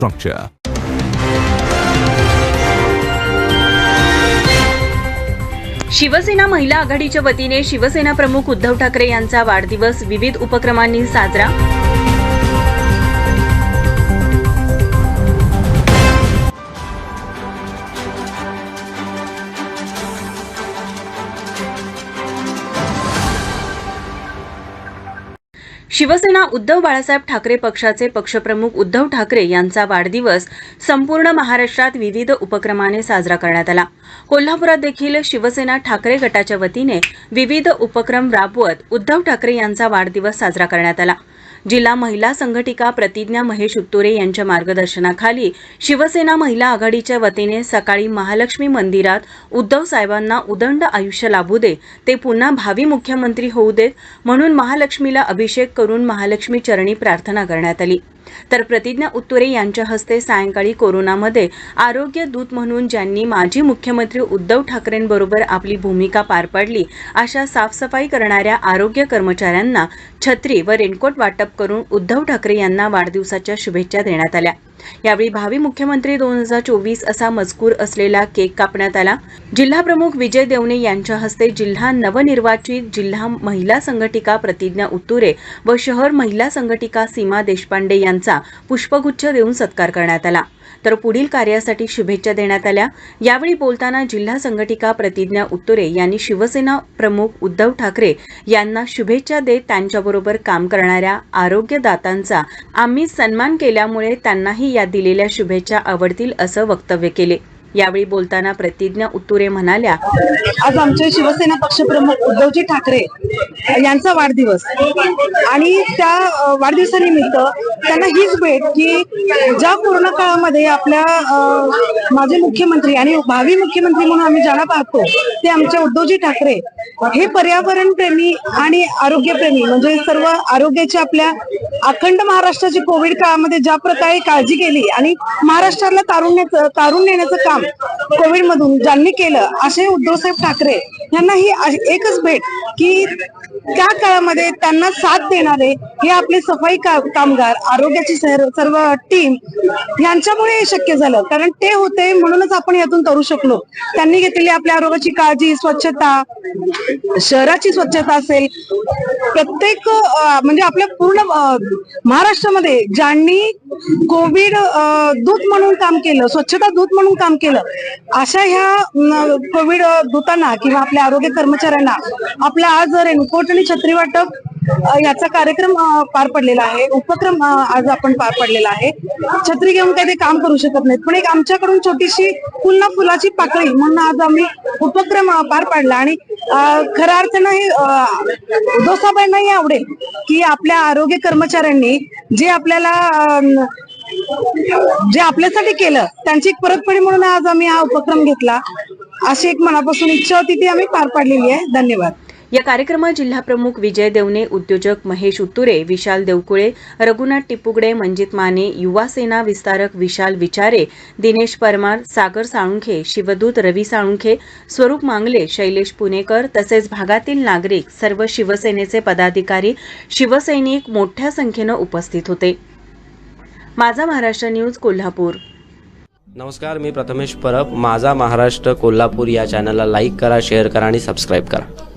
structure. Shiv Sena महिला आघाडीच्या वतीने शिवसेना प्रमुख उद्धव ठाकरे यांचा वाढदिवस विविध उपक्रमांनी साजरा. शिवसेना उद्धव बाळासाहेब ठाकरे पक्षाचे पक्षप्रमुख उद्धव ठाकरे यांचा वाढदिवस संपूर्ण महाराष्ट्रात विविध उपक्रमाने साजरा करण्यात आला. कोल्हापुरात देखील शिवसेना ठाकरे गटाच्या वतीने विविध उपक्रम राबवत उद्धव ठाकरे यांचा वाढदिवस साजरा करण्यात आला. जिल्हा महिला संघटिका प्रतिज्ञा महेश उत्तुरे यांच्या मार्गदर्शनाखाली शिवसेना महिला आघाडीच्या वतीने सकाळी महालक्ष्मी मंदिरात उद्धव साहेबांना उदंड आयुष्य लाभू दे, ते पुन्हा भावी मुख्यमंत्री होऊ देत म्हणून महालक्ष्मीला अभिषेक करून महालक्ष्मी चरणी प्रार्थना करण्यात आली. तर प्रतिज्ञा उत्तुरे यांच्या हस्ते सायंकाळी कोरोनामध्ये आरोग्य दूत म्हणून ज्यांनी माजी मुख्यमंत्री उद्धव ठाकरेंबरोबर आपली भूमिका पार पाडली अशा साफसफाई करणाऱ्या आरोग्य कर्मचाऱ्यांना छत्री व रेनकोट वाटप करून उद्धव ठाकरे यांना वाढदिवसाच्या शुभेच्छा देण्यात आल्या. यावेळी भावी मुख्यमंत्री 2024 असा मजकूर असलेला केक कापण्यात आला. जिल्हा प्रमुख विजय देवणे यांच्या हस्ते जिल्हा नवनिर्वाचित जिल्हा महिला संघटिका प्रतिज्ञा उत्तुरे व शहर महिला संघटिका सीमा देशपांडे यांचा पुष्पगुच्छ देऊन सत्कार करण्यात आला. तर पुढील कार्यासाठी शुभेच्छा देण्यात आल्या. यावेळी बोलताना जिल्हा संघटिका प्रतिज्ञा उत्तुरे यांनी शिवसेना प्रमुख उद्धव ठाकरे यांना शुभेच्छा देत त्यांच्याबरोबर काम करणाऱ्या आरोग्यदातांचा आम्ही सन्मान केल्यामुळे त्यांनाही या दिलेल्या शुभेच्छा आवडतील असं वक्तव्य केले. यावेळी बोलताना प्रतिज्ञा उत्तुरे म्हणाल्या, आज आमचे शिवसेना पक्षप्रमुख उद्धवजी ठाकरे यांचा वाढदिवस आणि त्या वाढदिवसानिमित्त त्यांना हीच भेट की ज्या कोरोना काळामध्ये आपल्या माजी मुख्यमंत्री आणि भावी मुख्यमंत्री म्हणून आम्ही ज्यांना पाहतो ते आमचे उद्धवजी ठाकरे हे पर्यावरण प्रेमी आणि आरोग्यप्रेमी, म्हणजे सर्व आरोग्याची आपल्या अखंड महाराष्ट्राची कोविड काळामध्ये ज्या प्रकारे काळजी केली आणि महाराष्ट्राला तारून नेण्याचं काम कोविड मधून ज्यांनी केलं असे उद्धवसाहेब ठाकरे यांना ही एकच भेट की त्या काळामध्ये त्यांना साथ देणारे हे आपले सफाई कामगार, आरोग्याची सर्व टीम यांच्यामुळे हे शक्य झालं. कारण ते होते म्हणूनच आपण यातून तरू शकलो. त्यांनी घेतलेली आपल्या आरोग्याची काळजी, स्वच्छता, शहराची स्वच्छता असेल, प्रत्येक म्हणजे आपल्या पूर्ण महाराष्ट्रामध्ये ज्यांनी कोविड दूत म्हणून काम केलं, स्वच्छता दूत म्हणून काम केलं, अशा ह्या कोविड दूतांना किंवा आपल्या आरोग्य कर्मचाऱ्यांना आपला आज रेनकोट आणि छत्री वाटप याचा कार्यक्रम पार पडलेला आहे, उपक्रम आज आपण पार पडलेला आहे. छत्री घेऊन काही ते काम करू शकत नाहीत, पण एक आमच्याकडून छोटीशी फुलाची पाकळी म्हणून आज आम्ही उपक्रम पार पाडला. आणि खऱ्या अर्थानं हे उद्धव साहेबांनाही आवडेल की आपल्या आरोग्य कर्मचाऱ्यांनी जे आपल्यासाठी केलं त्यांची एक परतफेड म्हणून आज आम्ही हा उपक्रम घेतला. अशी एक मनापासून इच्छा होती ती आम्ही पार पाडलेली आहे. धन्यवाद. या कार्यक्रमात जिल्हाप्रमुख विजय देवणे, उद्योजक महेश उत्तुरे, विशाल देवकुळे, रघुनाथ टिपुगडे, मंजित माने, युवा सेना विस्तारक विशाल विचारे, दिनेश परमार, सागर साळुंखे, शिवदूत रवी साळुंखे, स्वरूप मांगले, शैलेश पुणेकर तसेच भागातील नागरिक, सर्व शिवसेनेचे पदाधिकारी, शिवसैनिक मोठ्या संख्येनं उपस्थित होते. माझा महाराष्ट्र न्यूज कोल्हापूर. नमस्कार, मी प्रथमेश परब. माझा महाराष्ट्र कोल्हापूर या चॅनलला लाईक करा, शेअर करा आणि सबस्क्राईब करा.